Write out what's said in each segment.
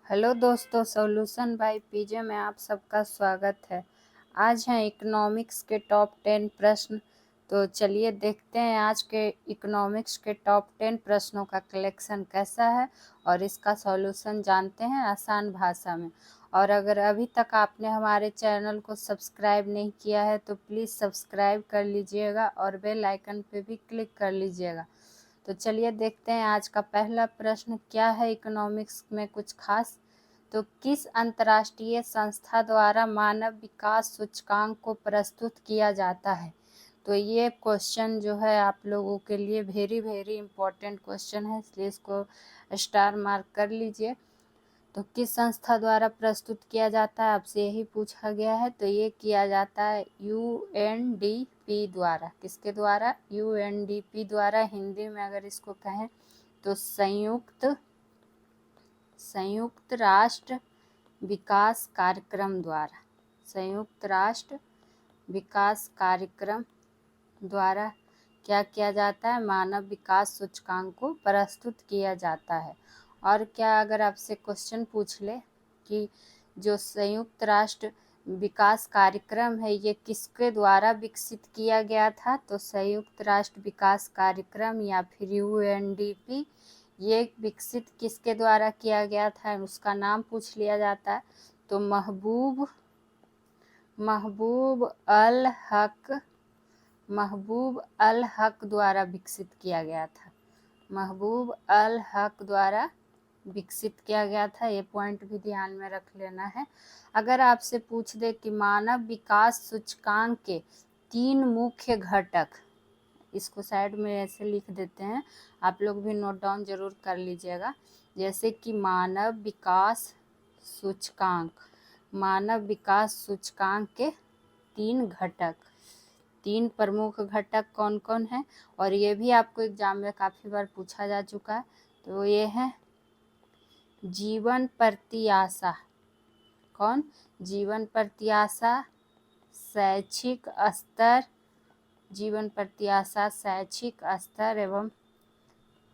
Hello दोस्तों, solution by PJ में आप सबका स्वागत है। आज हैं इकोनॉमिक्स के टॉप 10 प्रश्न। तो चलिए देखते हैं आज के इकोनॉमिक्स के टॉप 10 प्रश्नों का कलेक्शन कैसा है और इसका सॉल्यूशन जानते हैं आसान भाषा में। और अगर अभी तक आपने हमारे चैनल को सब्सक्राइब नहीं किया है तो प्लीज़ सब्सक्राइब कर लीजिएगा और बेल आइकन पे भी क्लिक कर लीजिएगा। तो चलिए देखते हैं आज का पहला प्रश्न क्या है इकोनॉमिक्स में कुछ खास। तो किस अंतर्राष्ट्रीय संस्था द्वारा मानव विकास सूचकांक को प्रस्तुत किया जाता है। तो ये क्वेश्चन जो है आप लोगों के लिए वेरी इम्पोर्टेंट क्वेश्चन है, इसलिए इसको स्टार मार्क कर लीजिए। तो किस संस्था द्वारा प्रस्तुत किया जाता है, आपसे यही पूछा गया है। तो ये किया जाता है यूएनडीपी द्वारा। किसके द्वारा? यूएनडीपी द्वारा। हिंदी में अगर इसको कहें तो संयुक्त राष्ट्र विकास कार्यक्रम द्वारा। संयुक्त राष्ट्र विकास कार्यक्रम द्वारा क्या किया जाता है? मानव विकास सूचकांक को प्रस्तुत किया जाता है। और क्या अगर आपसे क्वेश्चन पूछ ले कि जो संयुक्त राष्ट्र विकास कार्यक्रम है ये किसके द्वारा विकसित किया गया था, तो संयुक्त राष्ट्र विकास कार्यक्रम या फिर यूएनडीपी ये विकसित किसके द्वारा किया गया था, उसका नाम पूछ लिया जाता है। तो महबूब अल हक द्वारा विकसित किया गया था। महबूब अल हक द्वारा विकसित किया गया था। ये पॉइंट भी ध्यान में रख लेना है। अगर आपसे पूछ दे कि मानव विकास सूचकांक के 3 मुख्य घटक, इसको साइड में ऐसे लिख देते हैं, आप लोग भी नोट डाउन जरूर कर लीजिएगा। जैसे कि मानव विकास सूचकांक के 3 घटक, 3 प्रमुख घटक कौन कौन है, और ये भी आपको एग्जाम में काफ़ी बार पूछा जा चुका है। तो ये है जीवन प्रत्याशा। कौन? जीवन प्रत्याशा, शैक्षिक स्तर, जीवन प्रत्याशा, शैक्षिक स्तर एवं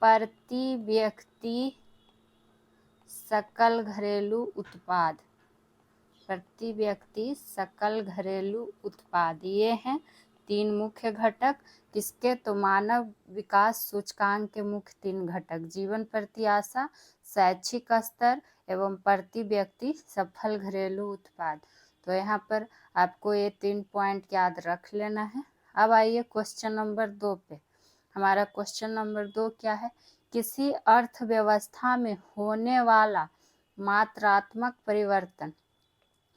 प्रति व्यक्ति सकल घरेलू उत्पाद। प्रति व्यक्ति सकल घरेलू उत्पाद, ये हैं 3 मुख्य घटक। किसके? तो मानव विकास सूचकांक के मुख्य 3 घटक, जीवन प्रत्याशा, शैक्षिक स्तर एवं प्रति व्यक्ति सफल घरेलू उत्पाद। तो यहाँ पर आपको ये 3 पॉइंट याद रख लेना है। अब आइए क्वेश्चन नंबर 2 पे। हमारा क्वेश्चन नंबर 2 क्या है? किसी अर्थव्यवस्था में होने वाला मात्रात्मक परिवर्तन,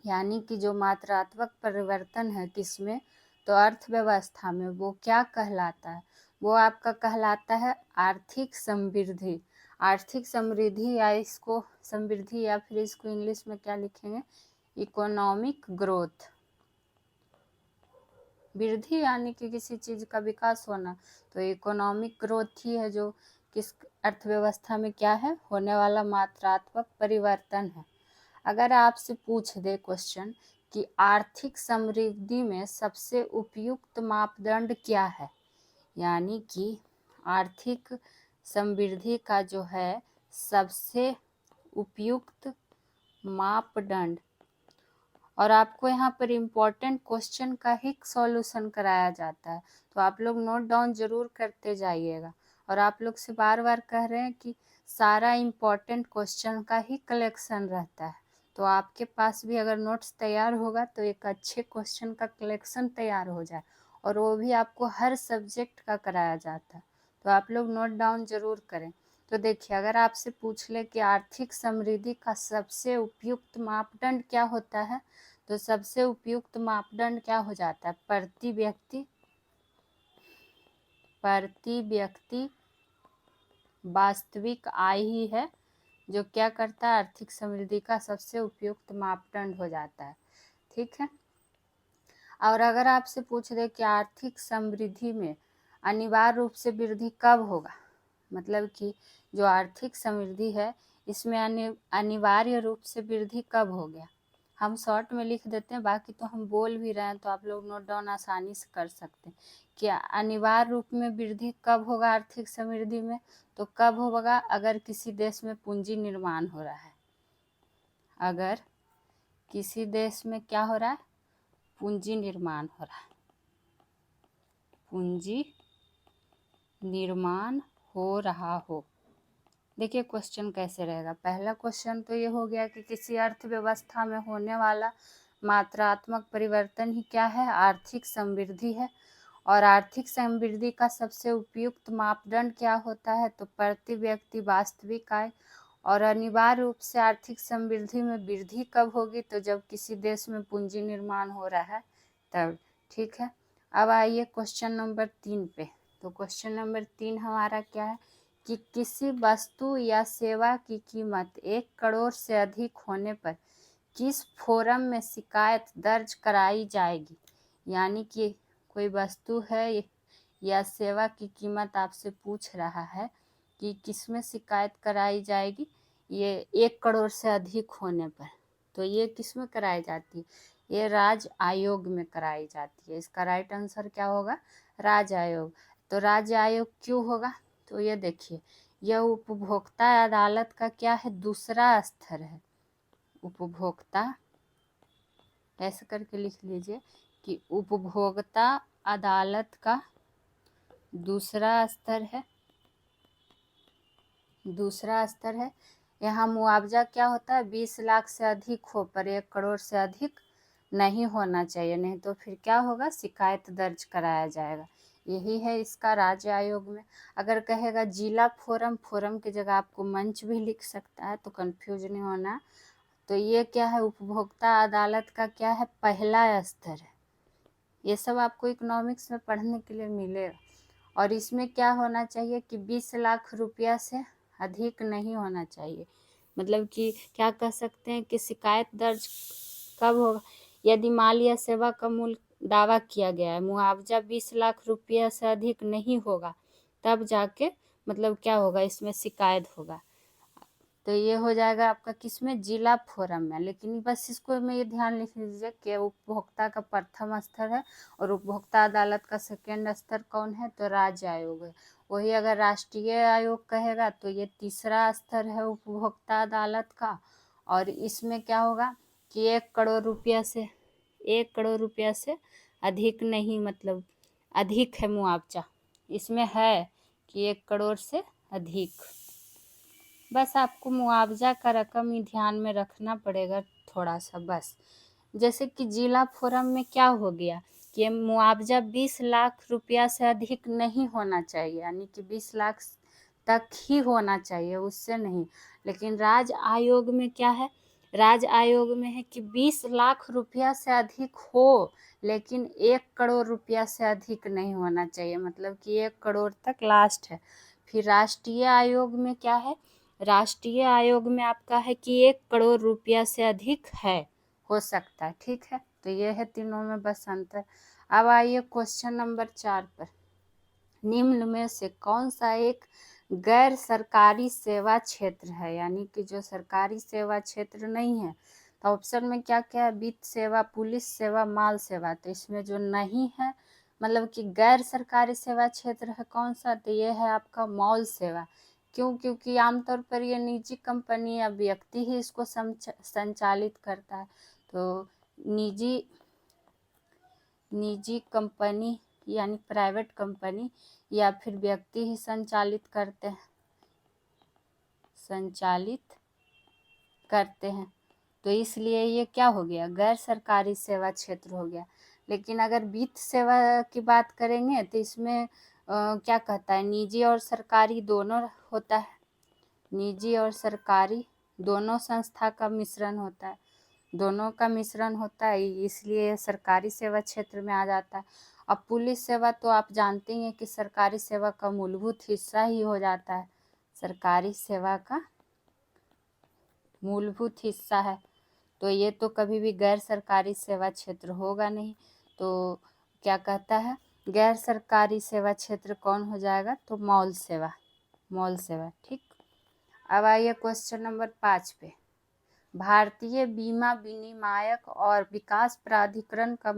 यानी कि जो मात्रात्मक परिवर्तन है किसमें? तो अर्थव्यवस्था में, वो क्या कहलाता है? वो आपका कहलाता है आर्थिक समृद्धि। आर्थिक समृद्धि या इसको समृद्धि या फिर इसको इंग्लिश में क्या लिखेंगे? Economic growth. वृद्धि यानी कि किसी चीज़ का विकास होना, तो इकोनॉमिक ग्रोथ ही है जो किस अर्थव्यवस्था में क्या है? होने वाला मात्रात्मक परिवर्तन है। अगर आपसे पूछ दे क्वेश्चन कि आर्थिक समृद्धि में सबसे उपयुक्त मापदंड क्या है, यानी कि आर्थिक समृद्धि का जो है सबसे उपयुक्त मापदंड, और आपको यहाँ पर इम्पोर्टेंट क्वेश्चन का ही सॉल्यूशन कराया जाता है, तो आप लोग नोट डाउन जरूर करते जाइएगा। और आप लोग से बार बार कह रहे हैं कि सारा इम्पोर्टेंट क्वेश्चन का ही कलेक्शन रहता है, तो आपके पास भी अगर नोट्स तैयार होगा तो एक अच्छे क्वेश्चन का कलेक्शन तैयार हो जाए, और वो भी आपको हर सब्जेक्ट का कराया जाता है, तो आप लोग नोट डाउन जरूर करें। तो देखिए, अगर आपसे पूछ ले कि आर्थिक समृद्धि का सबसे उपयुक्त मापदंड क्या होता है, तो सबसे उपयुक्त मापदंड क्या हो जाता है? प्रति व्यक्ति वास्तविक आय ही है जो क्या करता है? आर्थिक समृद्धि का सबसे उपयुक्त मापदंड हो जाता है। ठीक है। और अगर आपसे पूछ दे कि आर्थिक समृद्धि में अनिवार्य रूप से वृद्धि कब होगा, मतलब कि जो आर्थिक समृद्धि है इसमें अनिवार्य रूप से वृद्धि कब हो गया, हम शॉर्ट में लिख देते हैं, बाकी तो हम बोल भी रहे हैं तो आप लोग नोट डाउन आसानी से कर सकते हैं कि अनिवार्य रूप में वृद्धि कब होगा आर्थिक समृद्धि में। तो कब होगा? अगर किसी देश में पूंजी निर्माण हो रहा है, अगर किसी देश में क्या हो रहा है, पूंजी निर्माण हो रहा है, पूंजी निर्माण हो रहा हो। देखिए क्वेश्चन कैसे रहेगा। पहला क्वेश्चन तो ये हो गया कि किसी अर्थव्यवस्था में होने वाला मात्रात्मक परिवर्तन ही क्या है, आर्थिक समृद्धि है। और आर्थिक समृद्धि का सबसे उपयुक्त मापदंड क्या होता है, तो प्रति व्यक्ति वास्तविक आय। और अनिवार्य रूप से आर्थिक समृद्धि में वृद्धि कब होगी, तो जब किसी देश में पूंजी निर्माण हो रहा है तब। ठीक है, अब आइए क्वेश्चन नंबर 3 पे। तो क्वेश्चन नंबर 3 हमारा क्या है कि किसी वस्तु या सेवा की कीमत 1 करोड़ से अधिक होने पर किस फोरम में शिकायत दर्ज कराई जाएगी। यानी कि कोई वस्तु है या सेवा की कीमत आपसे पूछ रहा है कि किसमें शिकायत कराई जाएगी, ये 1 करोड़ से अधिक होने पर। तो ये किसमें कराई जाती है, ये राज्य आयोग में कराई जाती है। इसका राइट आंसर क्या होगा, राज्य आयोग। तो राज्य आयोग क्यों होगा, तो ये देखिए, यह उपभोक्ता अदालत का क्या है, दूसरा स्तर है। उपभोक्ता, ऐसे करके लिख लीजिए कि उपभोक्ता अदालत का दूसरा स्तर है, दूसरा स्तर है। यहाँ मुआवजा क्या होता है, 20 लाख से अधिक हो पर 1 करोड़ से अधिक नहीं होना चाहिए, नहीं तो फिर क्या होगा, शिकायत दर्ज कराया जाएगा। यही है इसका राज्य आयोग में। अगर कहेगा जिला फोरम, फोरम की जगह आपको मंच भी लिख सकता है, तो कंफ्यूज नहीं होना। तो ये क्या है, उपभोक्ता अदालत का क्या है, पहला स्तर है। ये सब आपको इकोनॉमिक्स में पढ़ने के लिए मिलेगा। और इसमें क्या होना चाहिए कि 20 लाख रुपया से अधिक नहीं होना चाहिए। मतलब कि क्या कह सकते हैं कि शिकायत दर्ज कब होगा, यदि माल या सेवा का मूल्य दावा किया गया है, मुआवजा 20 लाख रुपया से अधिक नहीं होगा, तब जाके मतलब क्या होगा, इसमें शिकायत होगा। तो ये हो जाएगा आपका किसमें, जिला फोरम में। लेकिन बस इसको में ये ध्यान लिख लीजिए कि उपभोक्ता का प्रथम स्तर है और उपभोक्ता अदालत का सेकेंड स्तर कौन है, तो राज्य आयोग है। वही अगर राष्ट्रीय आयोग कहेगा तो ये तीसरा स्तर है उपभोक्ता अदालत का। और इसमें क्या होगा कि 1 करोड़ रुपया से, 1 करोड़ रुपया से अधिक नहीं, मतलब अधिक है मुआवजा, इसमें है कि 1 करोड़ से अधिक। बस आपको मुआवजा का रकम ही ध्यान में रखना पड़ेगा थोड़ा सा बस। जैसे कि जिला फोरम में क्या हो गया कि मुआवजा 20 लाख रुपया से अधिक नहीं होना चाहिए, यानी कि 20 लाख तक ही होना चाहिए, उससे नहीं। लेकिन राज्य आयोग में क्या है, राज्य आयोग में है कि 20 लाख रुपया से अधिक हो, लेकिन 1 करोड़ रुपया से अधिक नहीं होना चाहिए, मतलब कि 1 करोड़ तक लास्ट है। फिर राष्ट्रीय आयोग में क्या है, राष्ट्रीय आयोग में आपका है कि 1 करोड़ रुपया से अधिक है, हो सकता है। ठीक है, तो ये है तीनों में बस अंतर। अब आइए क्वेश्चन नंबर 4 पर। निम्न में से कौन सा एक गैर सरकारी सेवा क्षेत्र है, यानी कि जो सरकारी सेवा क्षेत्र नहीं है। तो ऑप्शन में क्या क्या है, वित्त सेवा, पुलिस सेवा, माल सेवा। तो इसमें जो नहीं है, मतलब कि गैर सरकारी सेवा क्षेत्र है कौन सा, तो ये है आपका मॉल सेवा। क्यों, क्योंकि आमतौर पर ये निजी कंपनी या व्यक्ति ही इसको संचालित करता है। तो निजी कंपनी यानी प्राइवेट कंपनी या फिर व्यक्ति ही संचालित करते हैं। तो इसलिए ये क्या हो गया, गैर सरकारी सेवा क्षेत्र हो गया। लेकिन अगर वित्त सेवा की बात करेंगे तो इसमें क्या कहता है, निजी और सरकारी दोनों होता है, निजी और सरकारी दोनों संस्था का मिश्रण होता है, दोनों का मिश्रण होता है, इसलिए सरकारी सेवा क्षेत्र में आ जाता है। अब पुलिस सेवा तो आप जानते हैं कि सरकारी सेवा का मूलभूत हिस्सा ही हो जाता है, सरकारी सेवा का मूलभूत हिस्सा है। तो ये तो कभी भी गैर सरकारी सेवा क्षेत्र होगा नहीं। तो क्या कहता है, गैर सरकारी सेवा क्षेत्र कौन हो जाएगा, तो मॉल सेवा, मॉल सेवा। ठीक, अब आइए क्वेश्चन नंबर 5 पे। भारतीय बीमा विनियामक और विकास प्राधिकरण का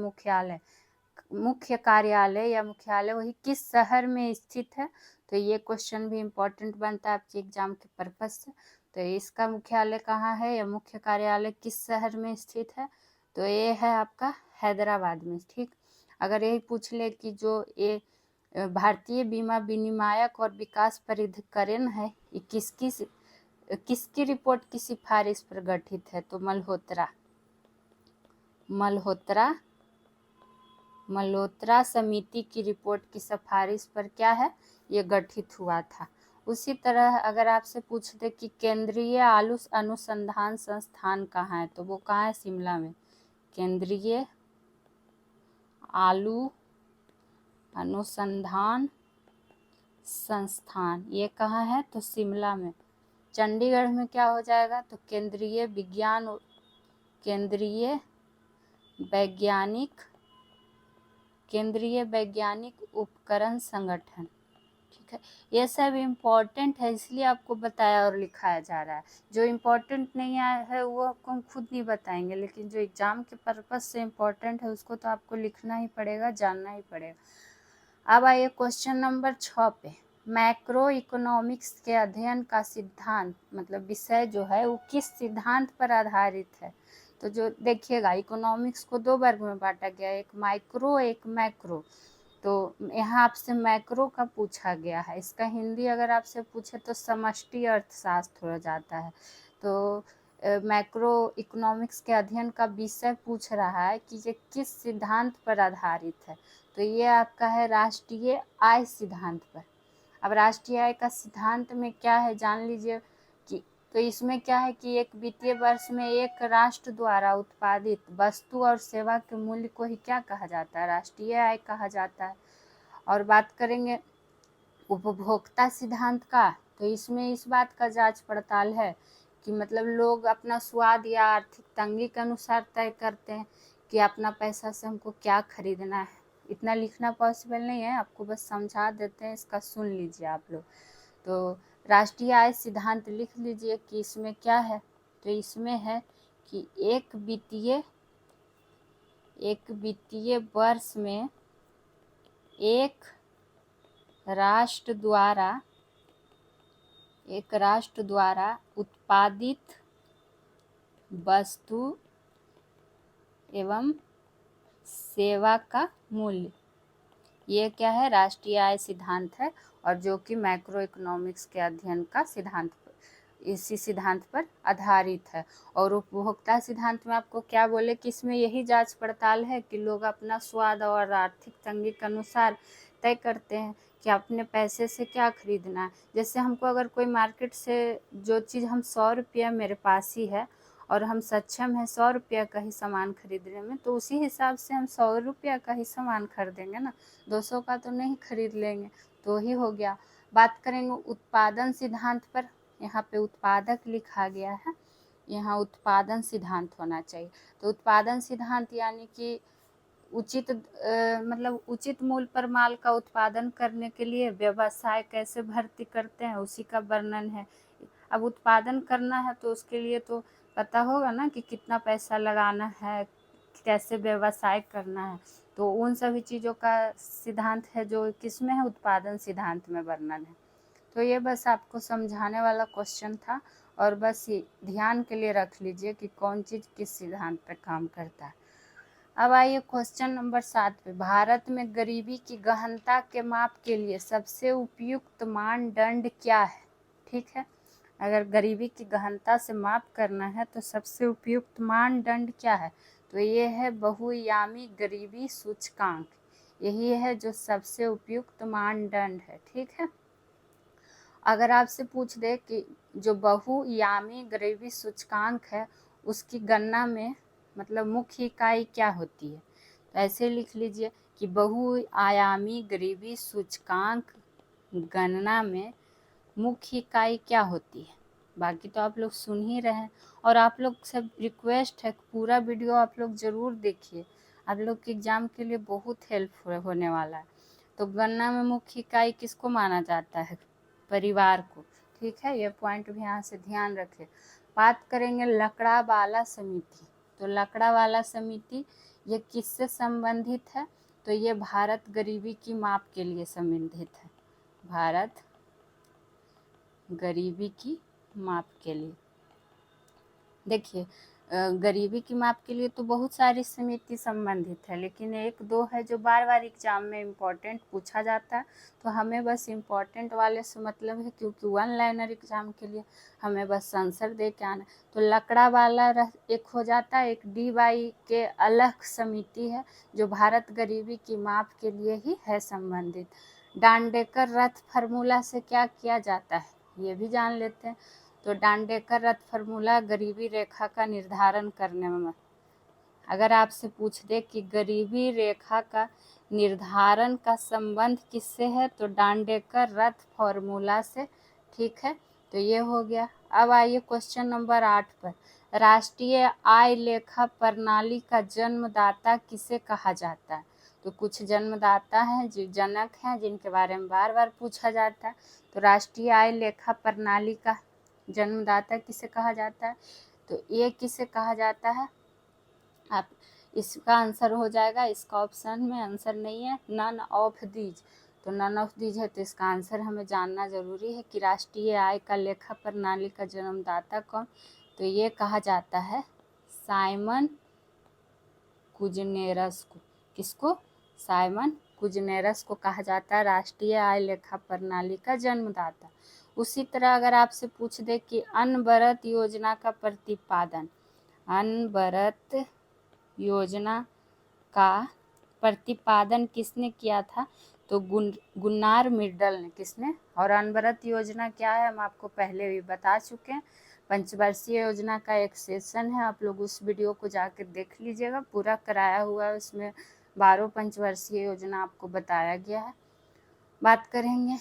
मुख्य कार्यालय या मुख्यालय वही किस शहर में स्थित है। तो ये क्वेश्चन भी इम्पोर्टेंट बनता है आपके एग्जाम के पर्पज से। तो इसका मुख्यालय कहाँ है या मुख्य कार्यालय किस शहर में स्थित है? तो ये है आपका हैदराबाद में। ठीक, अगर यही पूछ ले कि जो ये भारतीय बीमा विनियामक और विकास प्राधिकरण है, ये किसकी रिपोर्ट की सिफारिश पर गठित है? तो मल्होत्रा समिति की रिपोर्ट की सिफारिश पर क्या है, ये गठित हुआ था। उसी तरह अगर आपसे पूछ दे कि केंद्रीय आलू अनुसंधान संस्थान कहाँ है, तो वो कहाँ है? शिमला में। केंद्रीय आलू अनुसंधान संस्थान ये कहाँ है? तो शिमला में। चंडीगढ़ में क्या हो जाएगा? तो केंद्रीय वैज्ञानिक उपकरण संगठन। ठीक है, ये सब इम्पोर्टेंट है इसलिए आपको बताया और लिखाया जा रहा है। जो इम्पोर्टेंट नहीं आया है वो आपको हम खुद नहीं बताएंगे, लेकिन जो एग्जाम के पर्पज से इम्पोर्टेंट है उसको तो आपको लिखना ही पड़ेगा, जानना ही पड़ेगा। अब आइए क्वेश्चन नंबर 6 पे। मैक्रो इकोनॉमिक्स के अध्ययन का सिद्धांत मतलब विषय जो है वो किस सिद्धांत पर आधारित है? तो जो देखिएगा इकोनॉमिक्स को 2 वर्ग में बांटा गया है, एक माइक्रो एक मैक्रो। तो यहाँ आपसे मैक्रो का पूछा गया है, इसका हिंदी अगर आपसे पूछे तो समष्टि अर्थशास्त्र हो जाता है। तो मैक्रो इकोनॉमिक्स के अध्ययन का विषय पूछ रहा है कि ये किस सिद्धांत पर आधारित है? तो ये आपका है राष्ट्रीय आय सिद्धांत पर। अब राष्ट्रीय आय का सिद्धांत में क्या है जान लीजिए कि तो इसमें क्या है कि एक वित्तीय वर्ष में एक राष्ट्र द्वारा उत्पादित वस्तु और सेवा के मूल्य को ही क्या कहा जाता है? राष्ट्रीय आय कहा जाता है। और बात करेंगे उपभोक्ता सिद्धांत का, तो इसमें इस बात का जांच पड़ताल है कि मतलब लोग अपना स्वाद या आर्थिक तंगी के अनुसार तय करते हैं कि अपना पैसा से हमको क्या खरीदना है। इतना लिखना पॉसिबल नहीं है, आपको बस समझा देते हैं, इसका सुन लीजिए आप लोग। तो राष्ट्रीय आय सिद्धांत लिख लीजिए कि इसमें क्या है। तो इसमें है कि एक वित्तीय वर्ष में एक राष्ट्र द्वारा उत्पादित वस्तु एवं सेवा का मूल्य, ये क्या है? राष्ट्रीय आय सिद्धांत है, और जो कि मैक्रो इकोनॉमिक्स के अध्ययन का सिद्धांत इसी सिद्धांत पर आधारित है। और उपभोक्ता सिद्धांत में आपको क्या बोले कि इसमें यही जांच पड़ताल है कि लोग अपना स्वाद और आर्थिक तंगी के अनुसार तय करते हैं कि अपने पैसे से क्या खरीदना है। जैसे हमको अगर कोई मार्केट से जो चीज़ हम 100 रुपया मेरे पास ही है और हम सक्षम है 100 रुपया का ही सामान खरीदने में, तो उसी हिसाब से हम 100 रुपया का ही सामान खरीदेंगे ना, 200 का तो नहीं खरीद लेंगे। तो ही हो गया। बात करेंगे उत्पादन सिद्धांत पर। यहाँ पे उत्पादक लिखा गया है, यहाँ उत्पादन सिद्धांत होना चाहिए। तो उत्पादन सिद्धांत यानी कि उचित मूल्य पर माल का उत्पादन करने के लिए व्यवसाय कैसे भर्ती करते हैं उसी का वर्णन है। अब उत्पादन करना है तो उसके लिए तो पता होगा ना कि कितना पैसा लगाना है, कैसे व्यवसाय करना है। तो उन सभी चीज़ों का सिद्धांत है जो किसमें है? उत्पादन सिद्धांत में वर्णन है। तो ये बस आपको समझाने वाला क्वेश्चन था, और बस ये ध्यान के लिए रख लीजिए कि कौन चीज़ किस सिद्धांत पर काम करता है। अब आइए क्वेश्चन नंबर 7 पे। भारत में गरीबी की गहनता के माप के लिए सबसे उपयुक्त मानदंड क्या है? ठीक है, अगर गरीबी की गहनता से माप करना है तो सबसे उपयुक्त मानदंड क्या है? तो ये है बहुआयामी गरीबी सूचकांक। यही है जो सबसे उपयुक्त मानदंड है। ठीक है, अगर आपसे पूछ दे कि जो बहुआयामी गरीबी सूचकांक है उसकी गणना में मतलब मुख्य इकाई क्या होती है, तो ऐसे लिख लीजिए कि बहुआयामी गरीबी सूचकांक गणना में मुख्य इकाई क्या होती है। बाकी तो आप लोग सुन ही रहे हैं, और आप लोग सब रिक्वेस्ट है पूरा वीडियो आप लोग ज़रूर देखिए, आप लोग के एग्ज़ाम के लिए बहुत हेल्प होने वाला है। तो गणना में मुख्य इकाई किसको माना जाता है? परिवार को। ठीक है, ये पॉइंट भी यहाँ से ध्यान रखें। बात करेंगे लकड़ावाला समिति। तो लकड़ावाला समिति ये किससे संबंधित है? तो ये भारत गरीबी की माप के लिए संबंधित है। भारत गरीबी की माप के लिए। देखिए गरीबी की माप के लिए तो बहुत सारी समिति संबंधित है, लेकिन एक दो है जो बार बार एग्जाम में इम्पोर्टेंट पूछा जाता है, तो हमें बस इम्पोर्टेंट वाले से मतलब है, क्योंकि वन लाइनर एग्जाम के लिए हमें बस आंसर दे के आना। तो लकड़ा वाला एक हो जाता है, एक DY के अलग समिति है जो भारत गरीबी की माप के लिए ही है संबंधित। डांडेकर रथ फार्मूला से क्या किया जाता है, ये भी जान लेते हैं। तो डांडेकर रथ फार्मूला गरीबी रेखा का निर्धारण करने में, अगर आपसे पूछ दे कि गरीबी रेखा का निर्धारण का संबंध किससे है, तो डांडेकर रथ फार्मूला से। ठीक है, तो ये हो गया। अब आइए क्वेश्चन नंबर 8 पर। राष्ट्रीय आय लेखा प्रणाली का जन्मदाता किसे कहा जाता है? तो कुछ जन्मदाता हैं जो जनक हैं, जिनके बारे में बार बार पूछा जाता है। तो राष्ट्रीय आय लेखा प्रणाली का जन्मदाता किसे कहा जाता है? तो ये किसे कहा जाता है? आप इसका आंसर हो जाएगा, इसका ऑप्शन में आंसर नहीं है, नन ऑफ दीज। तो नन ऑफ दीज है, तो इसका आंसर हमें जानना जरूरी है कि राष्ट्रीय आय का लेखा प्रणाली का जन्मदाता कौन? तो ये कहा जाता है साइमन कुजनेरस को। किसको? साइमन कुजनेरस को कहा जाता है राष्ट्रीय आय लेखा प्रणाली का जन्मदाता। उसी तरह अगर आपसे पूछ दे कि अनवरत योजना का प्रतिपादन, अनवरत योजना का प्रतिपादन किसने किया था? तो गुन्नार मिर्डल ने। किसने? और अनवरत योजना क्या है हम आपको पहले भी बता चुके हैं। पंचवर्षीय योजना का एक सेशन है, आप लोग उस वीडियो को जाकर देख लीजिएगा, पूरा कराया हुआ है, उसमें 12 पंचवर्षीय योजना आपको बताया गया है। बात करेंगे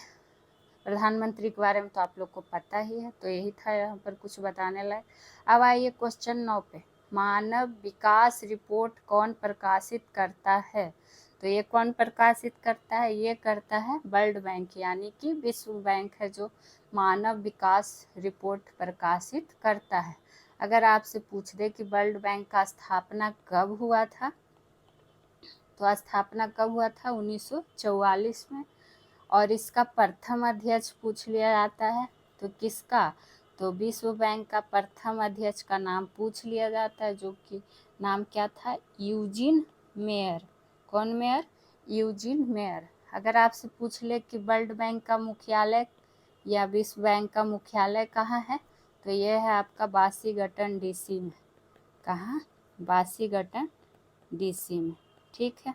प्रधानमंत्री के बारे में, तो आप लोग को पता ही है, तो यही था यहाँ पर कुछ बताने लायक। अब आइए क्वेश्चन 9 पे। मानव विकास रिपोर्ट कौन प्रकाशित करता है? तो ये कौन प्रकाशित करता है? ये करता है वर्ल्ड बैंक, यानी कि विश्व बैंक है जो मानव विकास रिपोर्ट प्रकाशित करता है। अगर आपसे पूछ दे कि वर्ल्ड बैंक का स्थापना कब हुआ था, तो स्थापना कब हुआ था? 1944 में। और इसका प्रथम अध्यक्ष पूछ लिया जाता है, तो किसका? तो विश्व बैंक का प्रथम अध्यक्ष का नाम पूछ लिया जाता है, जो कि नाम क्या था? Eugene Meyer. कौन मेयर? Eugene Meyer. अगर आपसे पूछ ले कि वर्ल्ड बैंक का मुख्यालय या विश्व बैंक का मुख्यालय कहाँ है, तो ये है आपका वाशिंगटन DC में। कहाँ? वाशिंगटन DC में। ठीक है,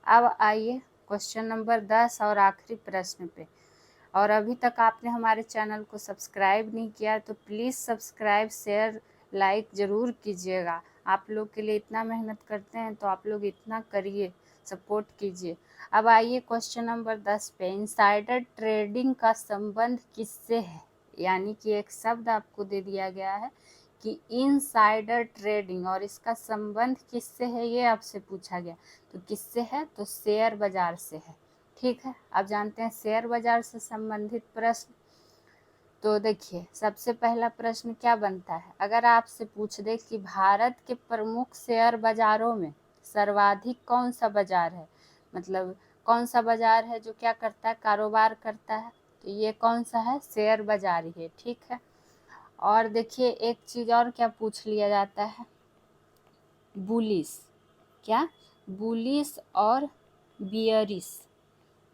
अब आइए क्वेश्चन नंबर 10 और आखिरी प्रश्न पे। और अभी तक आपने हमारे चैनल को सब्सक्राइब नहीं किया तो प्लीज़ सब्सक्राइब, शेयर, लाइक ज़रूर कीजिएगा। आप लोग के लिए इतना मेहनत करते हैं, तो आप लोग इतना करिए, सपोर्ट कीजिए। अब आइए क्वेश्चन नंबर 10 पे। इनसाइडर ट्रेडिंग का संबंध किससे है? यानी कि एक शब्द आपको दे दिया गया है कि इनसाइडर ट्रेडिंग, और इसका संबंध किससे है ये आपसे पूछा गया। तो किससे है? तो शेयर बाजार से है। ठीक है, आप जानते हैं शेयर बाजार से संबंधित प्रश्न। तो देखिए सबसे पहला प्रश्न क्या बनता है, अगर आपसे पूछ दे कि भारत के प्रमुख शेयर बाजारों में सर्वाधिक कौन सा बाजार है, मतलब कौन सा बाजार है जो क्या करता है? कारोबार करता है। तो ये कौन सा है? शेयर बाजार ही है। ठीक है, और देखिए एक चीज़ और क्या पूछ लिया जाता है, बुलिश। क्या? बुलिश और बियरिश।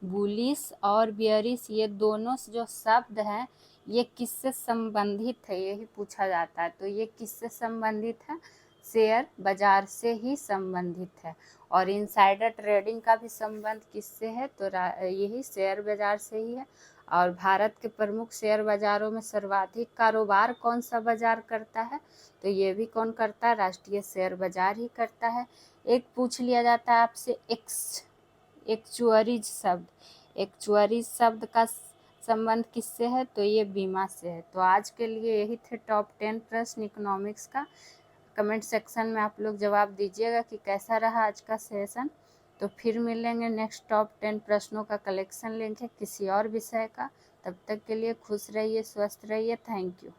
बुलिश और बियरिश, ये दोनों जो शब्द हैं ये किससे संबंधित है, यही पूछा जाता है। तो ये किससे संबंधित है? शेयर बाजार से ही संबंधित है। और इनसाइडर ट्रेडिंग का भी संबंध किससे है? तो यही शेयर बाजार से ही है। और भारत के प्रमुख शेयर बाजारों में सर्वाधिक कारोबार कौन सा बाजार करता है? तो ये भी कौन करता है? राष्ट्रीय शेयर बाजार ही करता है। एक पूछ लिया जाता है आपसे एक्चुअरीज शब्द। एक्चुअरीज शब्द का संबंध किससे है? तो ये बीमा से है। तो आज के लिए यही थे टॉप 10 प्रश्न इकोनॉमिक्स का। कमेंट सेक्शन में आप लोग जवाब दीजिएगा कि कैसा रहा आज का सेशन। तो फिर मिलेंगे, नेक्स्ट टॉप 10 प्रश्नों का कलेक्शन लेंगे किसी और विषय का। तब तक के लिए खुश रहिए, स्वस्थ रहिए। Thank you.